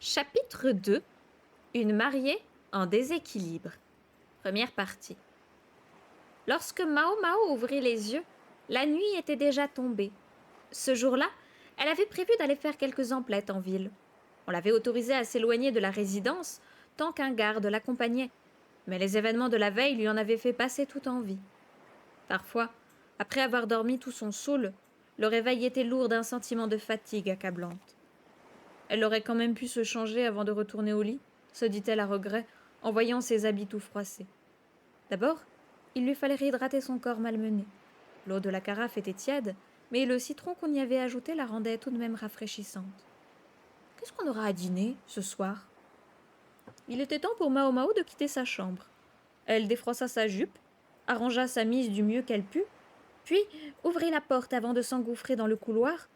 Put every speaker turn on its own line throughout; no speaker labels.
Chapitre 2. Une mariée en déséquilibre. Première partie. Lorsque Mao Mao ouvrit les yeux, la nuit était déjà tombée. Ce jour-là, elle avait prévu d'aller faire quelques emplettes en ville. On l'avait autorisée à s'éloigner de la résidence tant qu'un garde l'accompagnait, mais les événements de la veille lui en avaient fait passer toute envie. Parfois, après avoir dormi tout son saoul, le réveil était lourd d'un sentiment de fatigue accablante. Elle aurait quand même pu se changer avant de retourner au lit, se dit-elle à regret, en voyant ses habits tout froissés. D'abord, il lui fallait réhydrater son corps malmené. L'eau de la carafe était tiède, mais le citron qu'on y avait ajouté la rendait tout de même rafraîchissante. Qu'est-ce qu'on aura à dîner ce soir? Il était temps pour Mao Mao de quitter sa chambre. Elle défroissa sa jupe, arrangea sa mise du mieux qu'elle put, puis ouvrit la porte avant de s'engouffrer dans le couloir,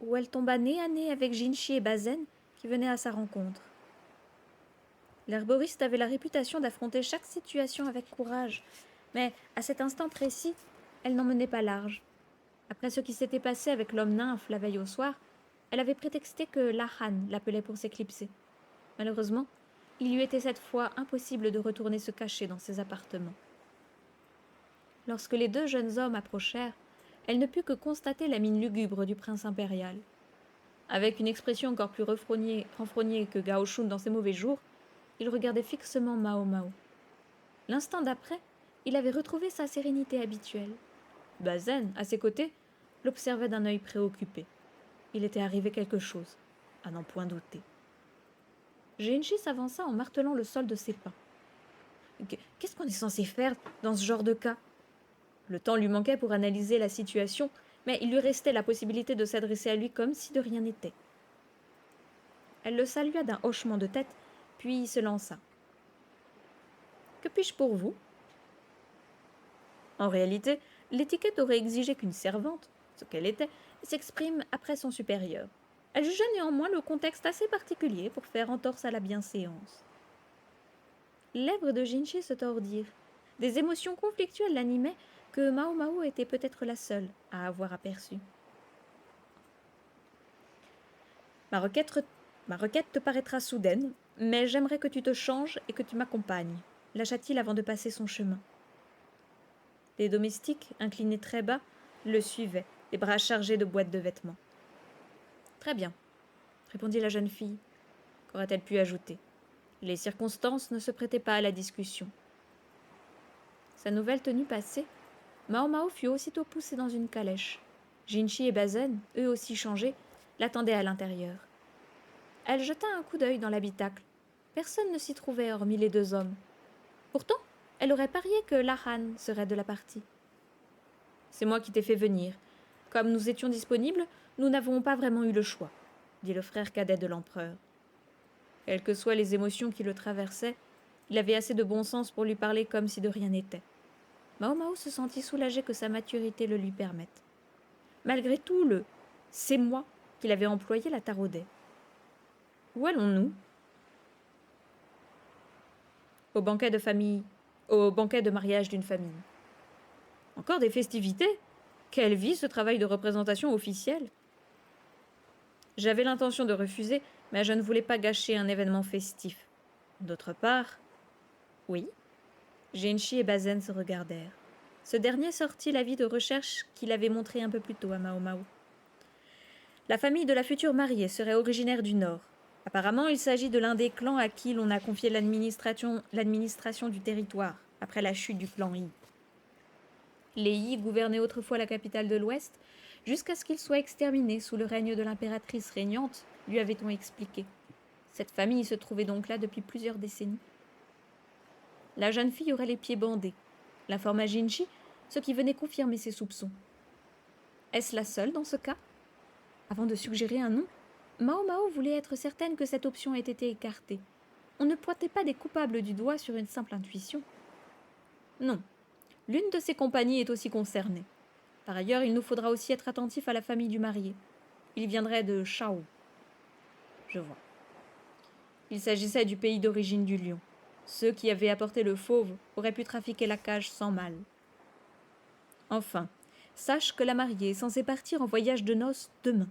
où elle tomba nez à nez avec Jinchi et Bazen qui venaient à sa rencontre. L'herboriste avait la réputation d'affronter chaque situation avec courage, mais à cet instant précis, elle n'en menait pas large. Après ce qui s'était passé avec l'homme nymphe la veille au soir, elle avait prétexté que Lahan l'appelait pour s'éclipser. Malheureusement, il lui était cette fois impossible de retourner se cacher dans ses appartements. Lorsque les deux jeunes hommes approchèrent, elle ne put que constater la mine lugubre du prince impérial. Avec une expression encore plus renfrognée que Gao Shun dans ses mauvais jours, il regardait fixement Mao Mao. L'instant d'après, il avait retrouvé sa sérénité habituelle. Bazen, à ses côtés, l'observait d'un œil préoccupé. Il était arrivé quelque chose, à n'en point douter. Genji s'avança en martelant le sol de ses pas. Qu'est-ce qu'on est censé faire dans ce genre de cas? Le temps lui manquait pour analyser la situation, mais il lui restait la possibilité de s'adresser à lui comme si de rien n'était. Elle le salua d'un hochement de tête, puis se lança. « Que puis-je pour vous ?» En réalité, l'étiquette aurait exigé qu'une servante, ce qu'elle était, s'exprime après son supérieur. Elle jugea néanmoins le contexte assez particulier pour faire entorse à la bienséance. Les lèvres de Jinchi se tordirent. Des émotions conflictuelles l'animaient que Mao Mao était peut-être la seule à avoir aperçues. Ma requête te paraîtra soudaine, mais j'aimerais que tu te changes et que tu m'accompagnes, lâcha-t-il avant de passer son chemin. Les domestiques, inclinés très bas, le suivaient, les bras chargés de boîtes de vêtements. « Très bien, » répondit la jeune fille. Qu'aurait-elle pu ajouter? Les circonstances ne se prêtaient pas à la discussion. Sa nouvelle tenue passée, Mao Mao fut aussitôt poussé dans une calèche. Jinchi et Bazen, eux aussi changés, l'attendaient à l'intérieur. Elle jeta un coup d'œil dans l'habitacle. Personne ne s'y trouvait hormis les deux hommes. Pourtant, elle aurait parié que Lahan serait de la partie. « C'est moi qui t'ai fait venir. Comme nous étions disponibles, nous n'avons pas vraiment eu le choix, » dit le frère cadet de l'empereur. Quelles que soient les émotions qui le traversaient, il avait assez de bon sens pour lui parler comme si de rien n'était. Mao Mao se sentit soulagé que sa maturité le lui permette. Malgré tout, le « c'est moi » qu'il avait employé la taraudait. Où allons-nous? Au banquet de mariage d'une famille. Encore des festivités? Quelle vie ce travail de représentation officielle? J'avais l'intention de refuser, mais je ne voulais pas gâcher un événement festif. D'autre part... Oui. Genshi et Bazen se regardèrent. Ce dernier sortit l'avis de recherche qu'il avait montré un peu plus tôt à Mao Mao. La famille de la future mariée serait originaire du Nord. Apparemment, il s'agit de l'un des clans à qui l'on a confié l'administration du territoire, après la chute du clan Yi. Les Yi gouvernaient autrefois la capitale de l'Ouest, jusqu'à ce qu'ils soient exterminés sous le règne de l'impératrice régnante, lui avait-on expliqué. Cette famille se trouvait donc là depuis plusieurs décennies. La jeune fille aurait les pieds bandés, l'informa Jinchi, ce qui venait confirmer ses soupçons. Est-ce la seule dans ce cas? Avant de suggérer un nom, Mao Mao voulait être certaine que cette option ait été écartée. On ne pointait pas des coupables du doigt sur une simple intuition. Non, l'une de ses compagnies est aussi concernée. Par ailleurs, il nous faudra aussi être attentif à la famille du marié. Il viendrait de Shao. Je vois. Il s'agissait du pays d'origine du lion. Ceux qui avaient apporté le fauve auraient pu trafiquer la cage sans mal. Enfin, sache que la mariée est censée partir en voyage de noces demain.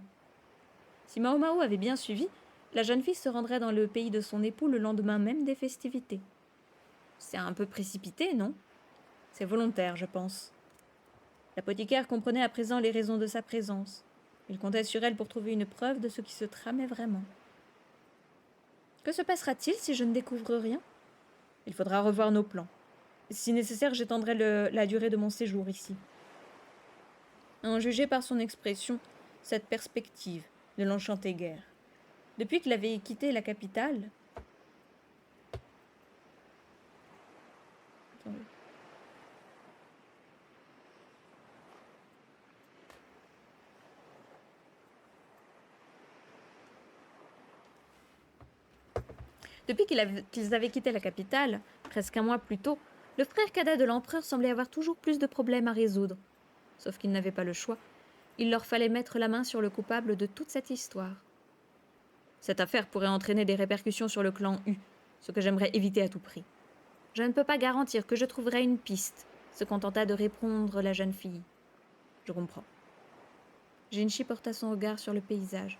Si Mao Mao avait bien suivi, La jeune fille se rendrait dans le pays de son époux le lendemain même des festivités. C'est un peu précipité, non? C'est volontaire, je pense. L'apothicaire comprenait à présent les raisons de sa présence. Il comptait sur elle pour trouver une preuve de ce qui se tramait vraiment. Que se passera-t-il si je ne découvre rien? Il faudra revoir nos plans. Si nécessaire, j'étendrai la durée de mon séjour ici. En juger par son expression, cette perspective ne l'enchantait guère. Depuis qu'il avait quitté la capitale... Attendez. Depuis qu'ils avaient quitté la capitale, presque un mois plus tôt, le frère cadet de l'empereur semblait avoir toujours plus de problèmes à résoudre. Sauf qu'ils n'avaient pas le choix. Il leur fallait mettre la main sur le coupable de toute cette histoire. Cette affaire pourrait entraîner des répercussions sur le clan U, ce que j'aimerais éviter à tout prix. Je ne peux pas garantir que je trouverai une piste, se contenta de répondre la jeune fille. Je comprends. Jinchi porta son regard sur le paysage.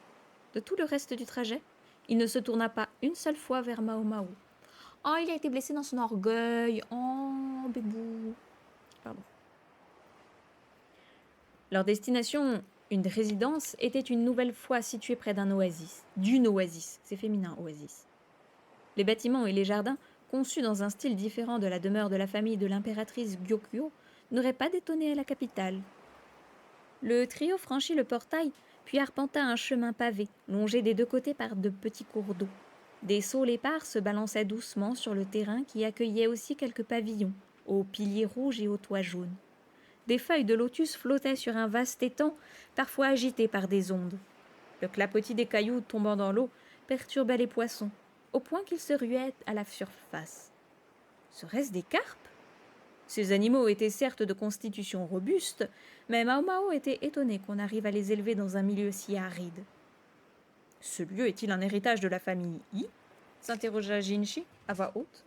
De tout le reste du trajet, il ne se tourna pas une seule fois vers Mao Mao. Oh, il a été blessé dans son orgueil. Oh, bébou. Pardon. Leur destination, une résidence, était une nouvelle fois située près d'une oasis, c'est féminin, oasis. Les bâtiments et les jardins, conçus dans un style différent de la demeure de la famille de l'impératrice Gyokyo, n'auraient pas détonné à la capitale. Le trio franchit le portail, puis arpenta un chemin pavé, longé des deux côtés par de petits cours d'eau. Des saules épars se balançaient doucement sur le terrain qui accueillait aussi quelques pavillons, aux piliers rouges et aux toits jaunes. Des feuilles de lotus flottaient sur un vaste étang, parfois agité par des ondes. Le clapotis des cailloux tombant dans l'eau perturbait les poissons, au point qu'ils se ruaient à la surface. Serait-ce des carpes? Ces animaux étaient certes de constitution robuste, mais Mao Mao était étonné qu'on arrive à les élever dans un milieu si aride. « Ce lieu est-il un héritage de la famille Yi ?» s'interrogea Jinchi à voix haute.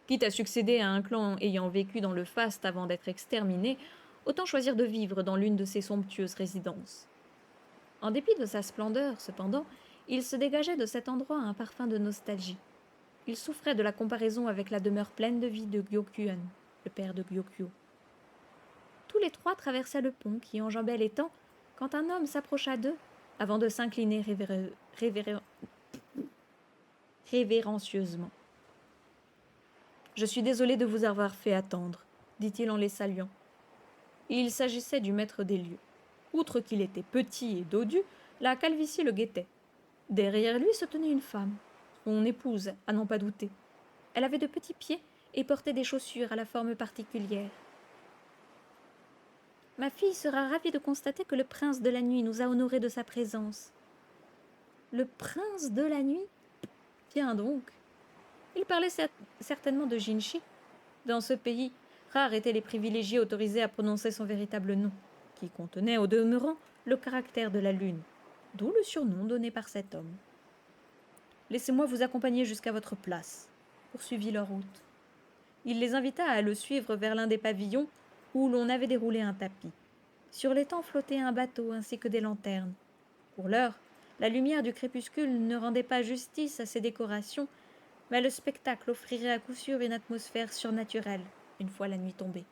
Quitte à succéder à un clan ayant vécu dans le faste avant d'être exterminé, autant choisir de vivre dans l'une de ces somptueuses résidences. En dépit de sa splendeur, cependant, il se dégageait de cet endroit un parfum de nostalgie. Il souffrait de la comparaison avec la demeure pleine de vie de Gyokuen, le père de Gyokyo. Tous les trois traversaient le pont qui enjambait l'étang quand un homme s'approcha d'eux avant de s'incliner révérencieusement. « Je suis désolé de vous avoir fait attendre, » dit-il en les saluant. Il s'agissait du maître des lieux. Outre qu'il était petit et dodu, la calvitie le guettait. Derrière lui se tenait une femme, son épouse, à n'en pas douter. Elle avait de petits pieds et portait des chaussures à la forme particulière. « Ma fille sera ravie de constater que le prince de la nuit nous a honorés de sa présence. »« Le prince de la nuit ? Tiens donc !» Il parlait certainement de Jinchi. Dans ce pays, rares étaient les privilégiés autorisés à prononcer son véritable nom, qui contenait au demeurant le caractère de la lune, d'où le surnom donné par cet homme. « Laissez-moi vous accompagner jusqu'à votre place, » poursuivit leur hôte. Il les invita à le suivre vers l'un des pavillons où l'on avait déroulé un tapis. Sur l'étang flottait un bateau ainsi que des lanternes. Pour l'heure, la lumière du crépuscule ne rendait pas justice à ces décorations, mais le spectacle offrirait à coup sûr une atmosphère surnaturelle, une fois la nuit tombée.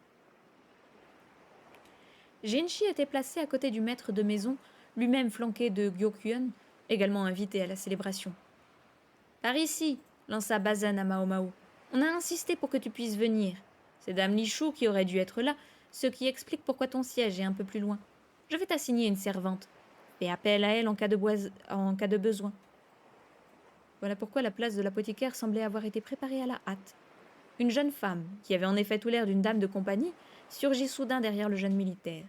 Jinchi était placé à côté du maître de maison, lui-même flanqué de Gyokuen, également invité à la célébration. « Par ici !» lança Bazan à Mao Mao. « On a insisté pour que tu puisses venir. C'est Dame Lichou qui aurait dû être là, ce qui explique pourquoi ton siège est un peu plus loin. Je vais t'assigner une servante. Fais appel à elle en cas de besoin. » Voilà pourquoi la place de l'apothicaire semblait avoir été préparée à la hâte. Une jeune femme, qui avait en effet tout l'air d'une dame de compagnie, surgit soudain derrière le jeune militaire.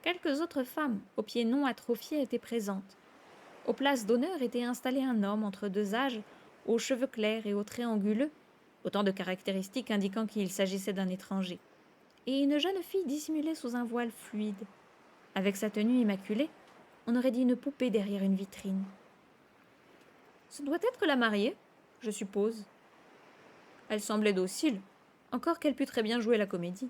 Quelques autres femmes, aux pieds non atrophiés, étaient présentes. Aux places d'honneur était installé un homme entre deux âges, aux cheveux clairs et aux traits anguleux, autant de caractéristiques indiquant qu'il s'agissait d'un étranger, et une jeune fille dissimulée sous un voile fluide. Avec sa tenue immaculée, on aurait dit une poupée derrière une vitrine. Ce doit être la mariée, je suppose. Elle semblait docile, encore qu'elle pût très bien jouer la comédie.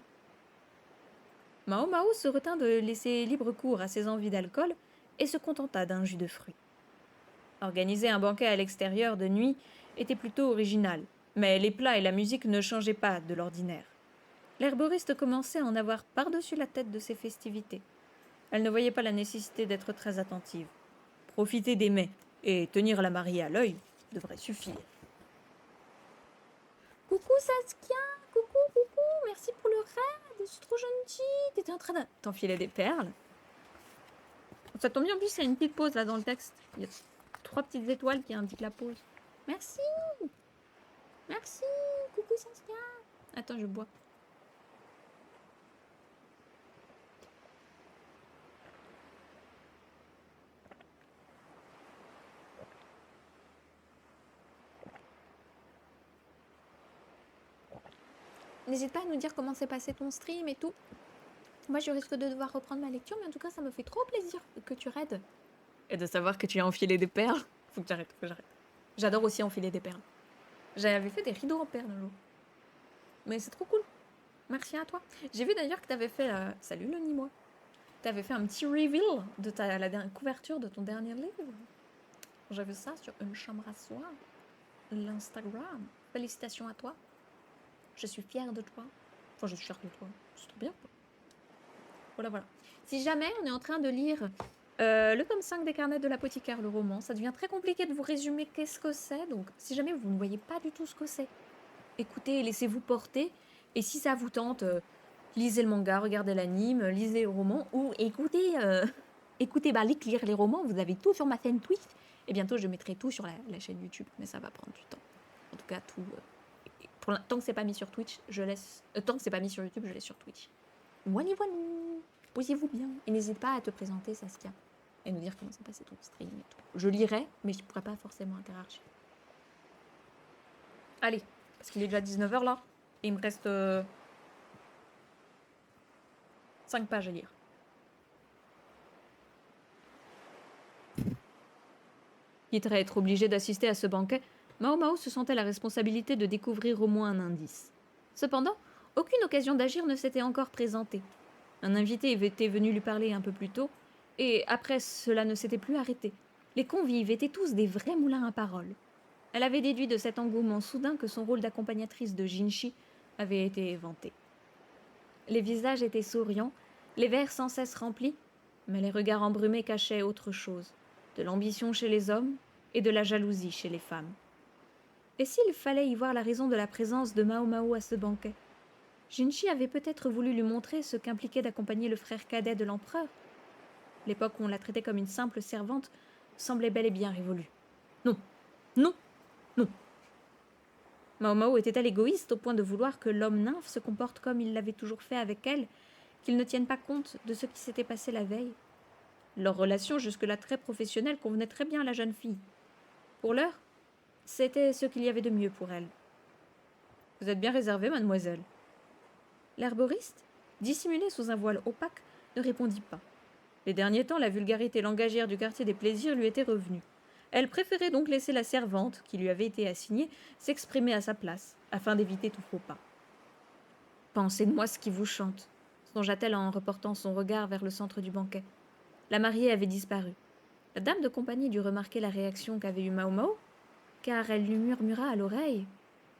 Mao Mao se retint de laisser libre cours à ses envies d'alcool et se contenta d'un jus de fruits. Organiser un banquet à l'extérieur de nuit était plutôt original, mais les plats et la musique ne changeaient pas de l'ordinaire. L'herboriste commençait à en avoir par-dessus la tête de ces festivités. Elle ne voyait pas la nécessité d'être très attentive. Profiter des mets et tenir la mariée à l'œil devrait suffire. Coucou Saskia, coucou, merci pour le raid, c'est trop gentil. T'étais en train de t'enfiler des perles. Ça tombe bien, en plus il y a une petite pause là dans le texte. Il y a 3 petites étoiles qui indiquent la pause. Merci, coucou Saskia. Attends, je bois. N'hésite pas à nous dire comment s'est passé ton stream et tout. Moi, je risque de devoir reprendre ma lecture, mais en tout cas, ça me fait trop plaisir que tu raides. Et de savoir que tu as enfilé des perles. Faut que j'arrête. J'adore aussi enfiler des perles. J'avais fait des rideaux en perles un jour. Mais c'est trop cool. Merci à toi. J'ai vu d'ailleurs que tu avais fait... Salut le Nîmois. Tu avais fait un petit reveal de la dernière couverture de ton dernier livre. J'ai vu ça sur Une chambre à soi. L'Instagram. Félicitations à toi. Je suis fière de toi. Enfin, je suis fière de toi. C'est trop bien. Voilà. Si jamais on est en train de lire le tome 5 des Carnets de l'apothicaire, le roman, ça devient très compliqué de vous résumer qu'est-ce que c'est. Donc, si jamais vous ne voyez pas du tout ce que c'est, écoutez, laissez-vous porter. Et si ça vous tente, lisez le manga, regardez l'anime, lisez le roman ou écoutez, lire les romans. Vous avez tout sur ma chaîne Twitch. Et bientôt, je mettrai tout sur la chaîne YouTube. Mais ça va prendre du temps. En tout cas, tout... tant que c'est pas mis sur Twitch, je laisse... tant que c'est pas mis sur YouTube, je laisse sur Twitch. Voilà. Posez-vous bien. Et n'hésite pas à te présenter, Saskia. Et nous dire comment s'est passé ton stream et tout. Je lirai, mais je pourrais pas forcément interagir. Allez, parce qu'il est déjà 19h là. Et il me reste 5 pages à lire. Quitte à être obligé d'assister à ce banquet, Mao se sentait la responsabilité de découvrir au moins un indice. Cependant, aucune occasion d'agir ne s'était encore présentée. Un invité était venu lui parler un peu plus tôt, et après cela ne s'était plus arrêté. Les convives étaient tous des vrais moulins à parole. Elle avait déduit de cet engouement soudain que son rôle d'accompagnatrice de Jinshi avait été vanté. Les visages étaient souriants, les verres sans cesse remplis, mais les regards embrumés cachaient autre chose, de l'ambition chez les hommes et de la jalousie chez les femmes. Et s'il fallait y voir la raison de la présence de Mao à ce banquet? Jinshi avait peut-être voulu lui montrer ce qu'impliquait d'accompagner le frère cadet de l'empereur. L'époque où on la traitait comme une simple servante semblait bel et bien révolue. Non. Mao était-elle égoïste au point de vouloir que l'homme nymphe se comporte comme il l'avait toujours fait avec elle, qu'il ne tienne pas compte de ce qui s'était passé la veille? Leur relation, jusque-là très professionnelle, convenait très bien à la jeune fille. Pour l'heure, c'était ce qu'il y avait de mieux pour elle. « Vous êtes bien réservée, mademoiselle. » L'herboriste, dissimulé sous un voile opaque, ne répondit pas. Les derniers temps, la vulgarité langagière du quartier des plaisirs lui était revenue. Elle préférait donc laisser la servante, qui lui avait été assignée, s'exprimer à sa place, afin d'éviter tout faux pas. « Pensez de moi ce qui vous chante », songea-t-elle en reportant son regard vers le centre du banquet. La mariée avait disparu. La dame de compagnie dut remarquer la réaction qu'avait eue Mao, car elle lui murmura à l'oreille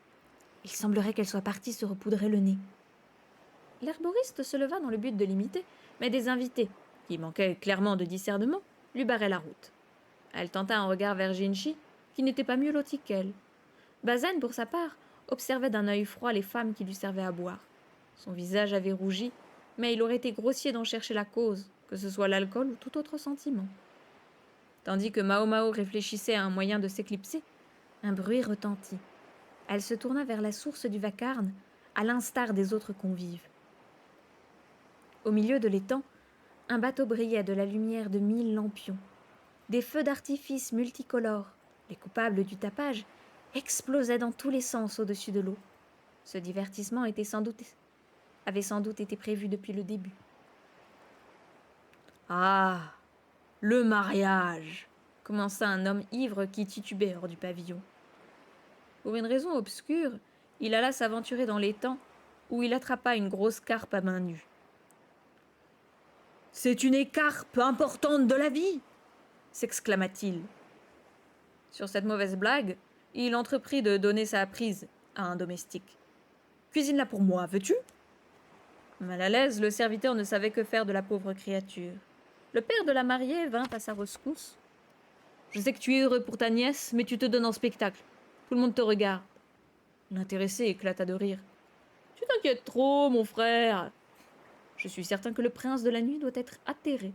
« Il semblerait qu'elle soit partie se repoudrer le nez. » L'herboriste se leva dans le but de l'imiter, mais des invités, qui manquaient clairement de discernement, lui barraient la route. Elle tenta un regard vers Jinshi, qui n'était pas mieux loti qu'elle. Bazen, pour sa part, observait d'un œil froid les femmes qui lui servaient à boire. Son visage avait rougi, mais il aurait été grossier d'en chercher la cause, que ce soit l'alcool ou tout autre sentiment. Tandis que Mao réfléchissait à un moyen de s'éclipser, un bruit retentit. Elle se tourna vers la source du vacarme, à l'instar des autres convives. Au milieu de l'étang, un bateau brillait de la lumière de 1000 lampions. Des feux d'artifice multicolores, les coupables du tapage, explosaient dans tous les sens au-dessus de l'eau. Ce divertissement avait sans doute été prévu depuis le début. « Ah, le mariage !» commença un homme ivre qui titubait hors du pavillon. Pour une raison obscure, il alla s'aventurer dans l'étang, où il attrapa une grosse carpe à main nue. « C'est une écarpe importante de la vie !» s'exclama-t-il. Sur cette mauvaise blague, il entreprit de donner sa prise à un domestique. « Cuisine-la pour moi, veux-tu » Mal à l'aise, le serviteur ne savait que faire de la pauvre créature. Le père de la mariée vint à sa rescousse. « Je sais que tu es heureux pour ta nièce, mais tu te donnes en spectacle. Tout le monde te regarde. » L'intéressé éclata de rire. « Tu t'inquiètes trop, mon frère. Je suis certain que le prince de la nuit doit être atterré. »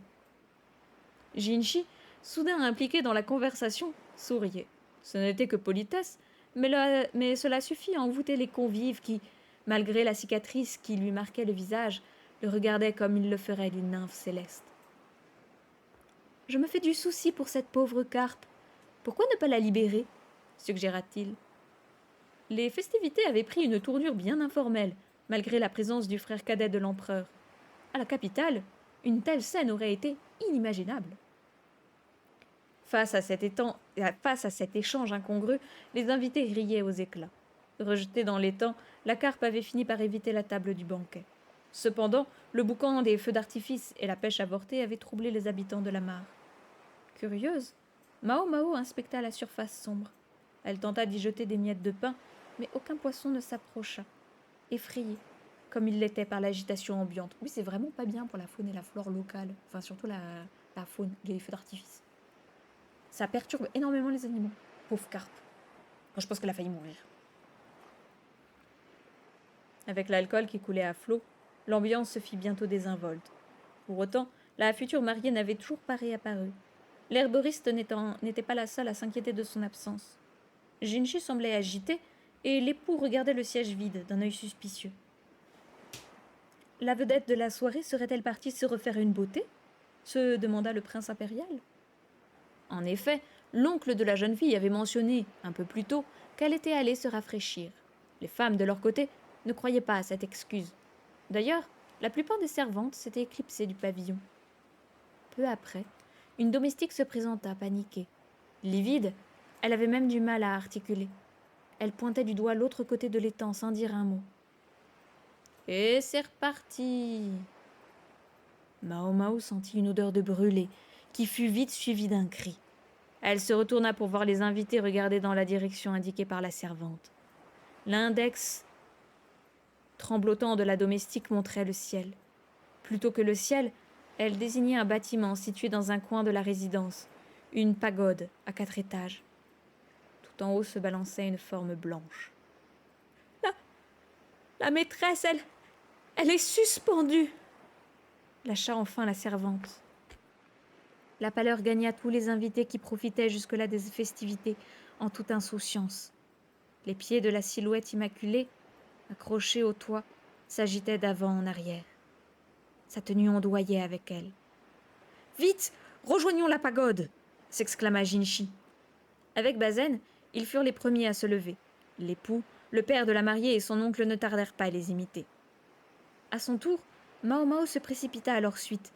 Jinchi, soudain impliqué dans la conversation, souriait. Ce n'était que politesse, mais cela suffit à envoûter les convives qui, malgré la cicatrice qui lui marquait le visage, le regardaient comme il le ferait d'une nymphe céleste. « Je me fais du souci pour cette pauvre carpe. Pourquoi ne pas la libérer ?» suggéra-t-il. Les festivités avaient pris une tournure bien informelle, malgré la présence du frère cadet de l'empereur. À la capitale, une telle scène aurait été inimaginable. Face à cet échange incongru, les invités riaient aux éclats. Rejetée dans l'étang, la carpe avait fini par éviter la table du banquet. Cependant, le boucan des feux d'artifice et la pêche avortée avaient troublé les habitants de la mare. Curieuse, Mao Mao inspecta la surface sombre. Elle tenta d'y jeter des miettes de pain, mais aucun poisson ne s'approcha, effrayé, comme il l'était par l'agitation ambiante. Oui, c'est vraiment pas bien pour la faune et la flore locale, enfin surtout la faune, les feux d'artifice. Ça perturbe énormément les animaux. Pauvre carpe. Moi, je pense qu'elle a failli mourir. Avec l'alcool qui coulait à flot, l'ambiance se fit bientôt désinvolte. Pour autant, la future mariée n'avait toujours pas réapparu. L'herboriste n'était pas la seule à s'inquiéter de son absence. Jinchi semblait agité, et l'époux regardait le siège vide d'un œil suspicieux. La vedette de la soirée serait-elle partie se refaire une beauté se demanda le prince impérial. En effet, l'oncle de la jeune fille avait mentionné, un peu plus tôt, qu'elle était allée se rafraîchir. Les femmes, de leur côté, ne croyaient pas à cette excuse. D'ailleurs, la plupart des servantes s'étaient éclipsées du pavillon. Peu après, une domestique se présenta, paniquée. Livide, elle avait même du mal à articuler. Elle pointait du doigt l'autre côté de l'étang sans dire un mot. « Et c'est reparti !» Mao Mao sentit une odeur de brûlé, qui fut vite suivie d'un cri. Elle se retourna pour voir les invités regarder dans la direction indiquée par la servante. L'index tremblotant de la domestique montrait le ciel. Plutôt que le ciel, elle désignait un bâtiment situé dans un coin de la résidence, une pagode à 4 étages. Tout en haut se balançait une forme blanche. La maîtresse, elle est suspendue, lâcha enfin la servante. La pâleur gagna tous les invités qui profitaient jusque-là des festivités en toute insouciance. Les pieds de la silhouette immaculée, accrochés au toit, s'agitaient d'avant en arrière. Sa tenue ondoyait avec elle. « Vite, rejoignons la pagode !» s'exclama Jinchi. Avec Bazen, ils furent les premiers à se lever. L'époux, le père de la mariée et son oncle ne tardèrent pas à les imiter. À son tour, Mao Mao se précipita à leur suite.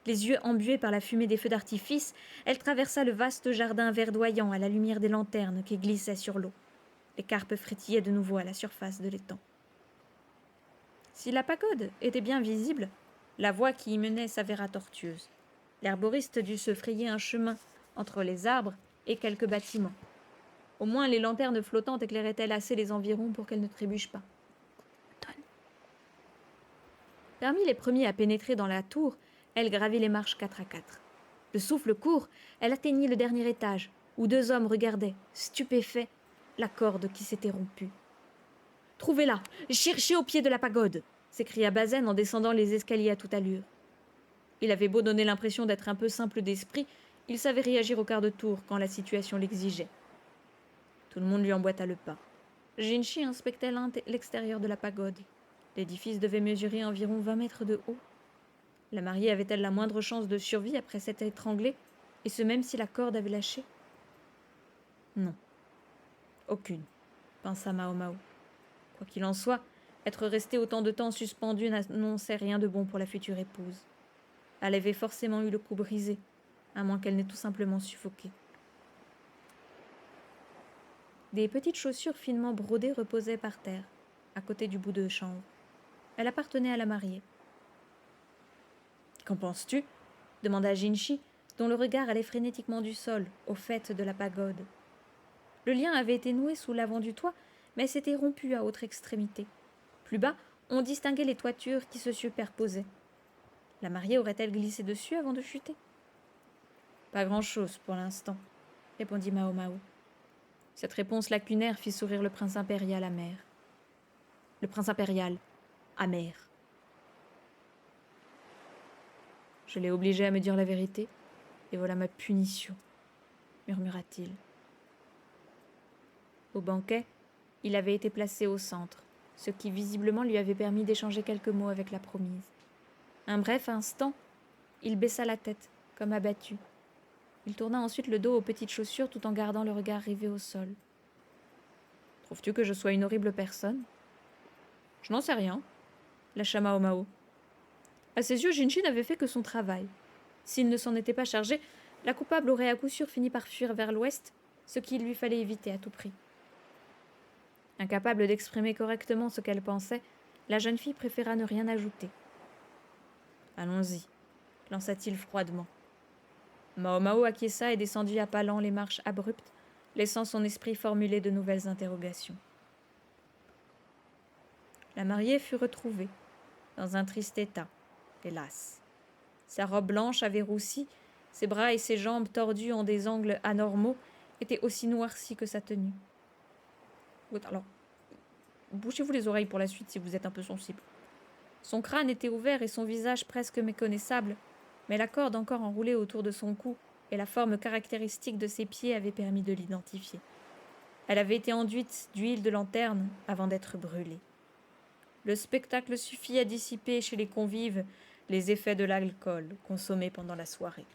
Les yeux embués par la fumée des feux d'artifice, elle traversa le vaste jardin verdoyant à la lumière des lanternes qui glissaient sur l'eau. Les carpes frétillaient de nouveau à la surface de l'étang. Si la pagode était bien visible, la voie qui y menait s'avéra tortueuse. L'herboriste dut se frayer un chemin entre les arbres et quelques bâtiments. Au moins les lanternes flottantes éclairaient-elles assez les environs pour qu'elles ne trébuchent pas. Parmi les premiers à pénétrer dans la tour, elle gravit les marches 4 à 4. Le souffle court, elle atteignit le dernier étage, où 2 hommes regardaient, stupéfaits, la corde qui s'était rompue. « Trouvez-la, cherchez au pied de la pagode !» s'écria Bazen en descendant les escaliers à toute allure. Il avait beau donner l'impression d'être un peu simple d'esprit, il savait réagir au quart de tour quand la situation l'exigeait. Tout le monde lui emboîta le pas. Jinchi inspectait l'extérieur de la pagode. L'édifice devait mesurer environ 20 mètres de haut. La mariée avait-elle la moindre chance de survie après s'être étranglée, et ce même si la corde avait lâché? Non. Aucune, pensa Mao Mao. Quoi qu'il en soit, être restée autant de temps suspendue n'annonçait rien de bon pour la future épouse. Elle avait forcément eu le cou brisé, à moins qu'elle n'ait tout simplement suffoqué. Des petites chaussures finement brodées reposaient par terre, à côté du bout de chanvre. Elle appartenait à la mariée. « Qu'en penses-tu » demanda Jinchi, dont le regard allait frénétiquement du sol au faîte de la pagode. Le lien avait été noué sous l'avant du toit, mais s'était rompu à autre extrémité. Plus bas, on distinguait les toitures qui se superposaient. La mariée aurait-elle glissé dessus avant de chuter? Pas grand-chose pour l'instant, répondit Mao Mao. Cette réponse lacunaire fit sourire le prince impérial amer. Le prince impérial amer. Je l'ai obligé à me dire la vérité, et voilà ma punition, murmura-t-il. Au banquet, il avait été placé au centre, ce qui visiblement lui avait permis d'échanger quelques mots avec la promise. Un bref instant, il baissa la tête, comme abattu. Il tourna ensuite le dos aux petites chaussures tout en gardant le regard rivé au sol. « Trouves-tu que je sois une horrible personne ?»« Je n'en sais rien, » lâcha Mao Mao. À ses yeux, Jinshin n'avait fait que son travail. S'il ne s'en était pas chargé, la coupable aurait à coup sûr fini par fuir vers l'ouest, ce qu'il lui fallait éviter à tout prix. Incapable d'exprimer correctement ce qu'elle pensait, la jeune fille préféra ne rien ajouter. « Allons-y, » lança-t-il froidement. Mao Mao acquiesça et descendit à pas lents les marches abruptes, laissant son esprit formuler de nouvelles interrogations. La mariée fut retrouvée, dans un triste état, hélas. Sa robe blanche avait roussi, ses bras et ses jambes tordus en des angles anormaux étaient aussi noircis que sa tenue. Alors, bouchez-vous les oreilles pour la suite si vous êtes un peu sensible. Son crâne était ouvert et son visage presque méconnaissable, mais la corde encore enroulée autour de son cou et la forme caractéristique de ses pieds avaient permis de l'identifier. Elle avait été enduite d'huile de lanterne avant d'être brûlée. Le spectacle suffit à dissiper chez les convives les effets de l'alcool consommé pendant la soirée.